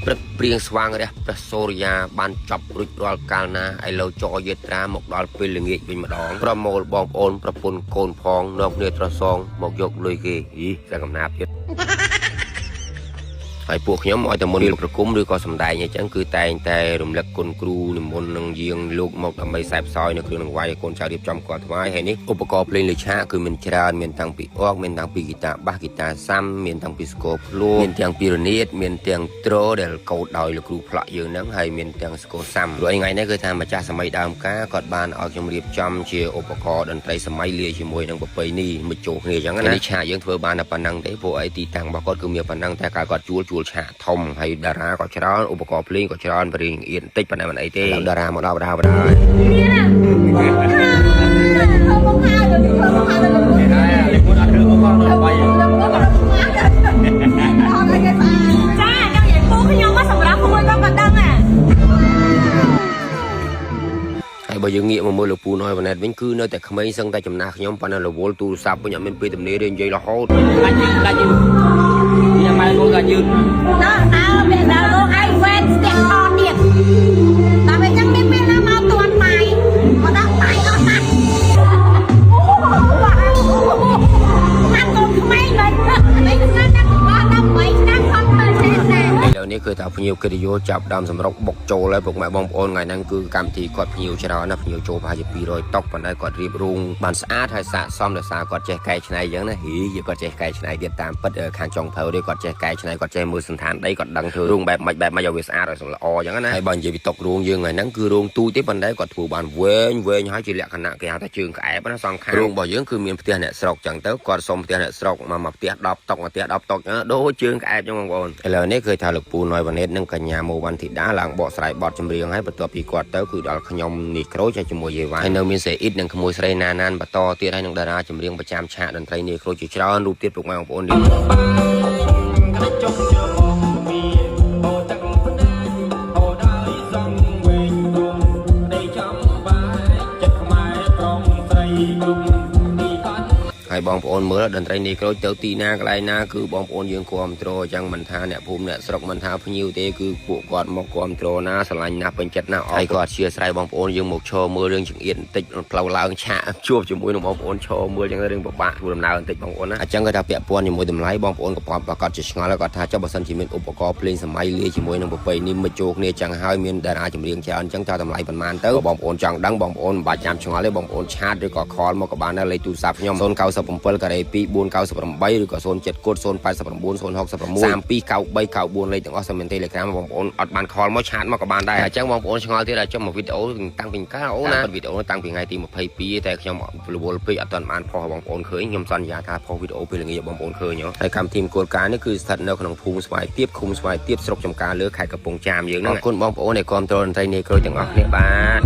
ព្រឹកព្រៀងស្វាងរះព្រះសូរិយាបានចប់រួចរាល់កាលណាឥឡូវចយត្រាមកដល់ពេលល្ងាចវិញម្ដងប្រមូលបងប្អូនប្រពន្ធកូនផងនាំគ្នាត្រសងមកយកលុយគេសកំណាប់ទៀតហើយពួកខ្ញុំឲ្យតែមុនប្រគំឬក៏សម្ដែងអញ្ចឹងគឺតែងតែរំលឹកគុណគ្រូនិមន្តនឹងយាងលោកមកដើម្បីសែបសោយនៅគ្រឿងនឹងវាយកូនចៅរៀបចំគាត់ថ្វាយហើយនេះឧបករណ៍ភ្លេងលើឆាកគឺមានច្រើនមានតាំងពីអកមានតាំងពីហ្គីតាបាសហ្គីតាសាំមានតាំងពីស្គរភ្លួមានទាំងពីរនីតមានទាំងត្រដែលកោតដោយលោកគ្រូផ្លាក់យើងហ្នឹងហើយមានទាំងស្គរសាំព្រោះថ្ងៃនេះគឺថាម្ចាស់សម័យដើមការគាត់បានឲ្យខ្ញុំរៀបចំជាឧបករណ៍តន្ត្រីសម័យលាយជាមួយនឹងប្រពៃណីមកចូលគ្នាអញ្ចឹងណាឆាកយើងធ្វើបានតែប៉ុណ្ណឹងទេព្រោះអីទីតាំងរបស់គាត់គឺមានប៉ុណ្ណឹងតែកាលគាត់ជួលឆាកធំហើយតារាក៏ច្រើនឧបករណ៍ភ្លេងក៏ច្រើនបរិញ្ញាអៀនតិចប៉ុណ្ណឹងមិនអីទេតារាមកដល់បដាបដាហើយបើយើងងាកមកមើលលោកពូណយវ៉ាណេតវិញគឺនៅតែក្មេងសឹងតែចំណាស់ខ្ញុំប៉ុន្តែរវល់ទូរស័ព្ទវិញអត់មានពេលទំនេរទេនិយាយរហូតដាច់ខ្ញុំមកលោកក៏យើងដល់លោកឯងវេនស្ទះអត់ទៀតតែពេលចឹងមានណាមកទាន់ម៉ៃមកដល់ម៉ៃអត់ណាស់អាកូនក្មេងមិនស្ងាត់តែបោះដល់ម៉ៃឆ្នាំខំទៅទេណាឥឡូវនេះគឺថាភ្ញៀវកិត្តិយសចាប់ដើមសម្រុកបុកចូលហើយពុកម៉ែបងប្អូនថ្ងៃហ្នឹងគឺកម្មវិធីគាត់ភ្ញៀវច្រើនណាភ្ញៀវចូលប្រហែលជា200តុកប៉ុន្តែគាត់រៀបរងបានស្អាតហើយស័ក្តិសមដោយសារគាត់ចេះកែច្នៃអញ្ចឹងណាគាត់ចេះកែច្នៃទៀតតាមពិតខាងចុងភៅនេះគាត់ចេះកែច្នៃគាត់ចេះមើលសន្តានដីគាត់ដឹងធ្វើរោងបែបម៉េចឲ្យវាស្អាតឲ្យស្រល្អអញ្ចឹងណាហើយបើនិយាយពីតុករោងយើងថ្ងៃហ្នឹងគឺរោងទូចទេប៉ុន្តែគាត់ធ្វើបានវែងហើយជាលក្ខណៈគេហៅថាជើងក្អែបណាសងខាងរោងរបស់យើងគឺមានផ្ទះអ្នកស្រុកអញ្ចឹងទៅគាត់សុំផ្ទះអ្នកស្រុកមកផ្ទះ10តុកមកផ្ទះ10តុកដូចជើងក្អែបអញ្ចឹងបងប្អូនឥឡូវនេះគឺថាលោកពូណយវ៉ាណេតនិងកញ្ញាម៉ូវ៉ាន់ធីតាឡើងបកស្រាយបទចម្រៀងហើយបន្ទាប់ពីគាត់ទៅគឺដល់ខ្ញុំនេះក្រូចជាមួយយេវ៉ាហើយនៅមានសេអ៊ីតនិងក្មួយស្រីណានបន្តទៀតហើយនឹងតារាចម្រៀងប្រចាំឆាកតន្ត្រីនេះក្រូចជាច្រើនរូបទៀតពុកម៉ែបងប្អូនហើយបងប្អូនមើលតន្ត្រីនេះក្រូចទៅទីណាកន្លែងណាគឺបងប្អូនយើងគ្រប់គ្រងអញ្ចឹងមិនថាអ្នកភូមិអ្នកស្រុកមិនថាភ្ញៀវទេគឺពួកគាត់មកគ្រប់គ្រងណាស្រឡាញ់ណាពេញចិត្តណាហើយគាត់អធិស្ឋានបងប្អូនយើងមកឈរមើលរឿងចង្អៀតបន្តិចផ្លូវឡើងឆាកជួបជាមួយនឹងបងប្អូនឈរមើលអញ្ចឹងរឿងពិបាកធ្វើដំណើរបន្តិចបងប្អូនណាអញ្ចឹងគាត់ថាពាក់ព័ន្ធជាមួយតម្លៃបងប្អូនក៏ប្រកាសជាឆ្ងល់ហើយគាត់ថាចុះបើសិនជាមានឧបករណ៍ភ្លេងសម័យលាយជាមួយនឹងប្រពៃណីមកចូលគ្នាអញ្ចឹងហើយមានតារាចម្រៀងច្រើនអញ្ចឹងតើតម្លៃប៉ុន្មានទៅបងប្អូនចង់ដឹងបងប្អូនមិនបាច់ចាំឆ្ងល់ទេបងប្អូនឆាតឬក៏ខលមកក៏បានដែរលេខទូរស័ព្ទខ្ញុំ097ការ៉េ2 498ឬក៏07កូដ089 069 329394លេខទាំងអស់សម្រាប់ Telegram បងប្អូនអត់បានខលមកឆាតមកក៏បានដែរអញ្ចឹងបងប្អូនឆ្ងល់ទៀតអាចចុះមកវីដេអូតាំងពីកាលអូណាវីដេអូតាំងពីថ្ងៃទី22តែខ្ញុំរវល់ពេកអត់ទាន់បានផុសបងប្អូនឃើញខ្ញុំសន្យាថាផុសវីដេអូពេលល្ងាចបងប្អូនឃើញហើយកម្មវិធីគោលការណ៍នេះគឺស្ថិតនៅក្នុងភូមិស្វាយទៀបឃុំស្វាយទៀបស្រុកចំការលើខេត្តកំពង់ចាមយើងហ្នឹងអរគុណបងប្អូនដែលគាំទ្រតន្ត្រីនេះក្រូចទាំងអស់គ្នាបាទ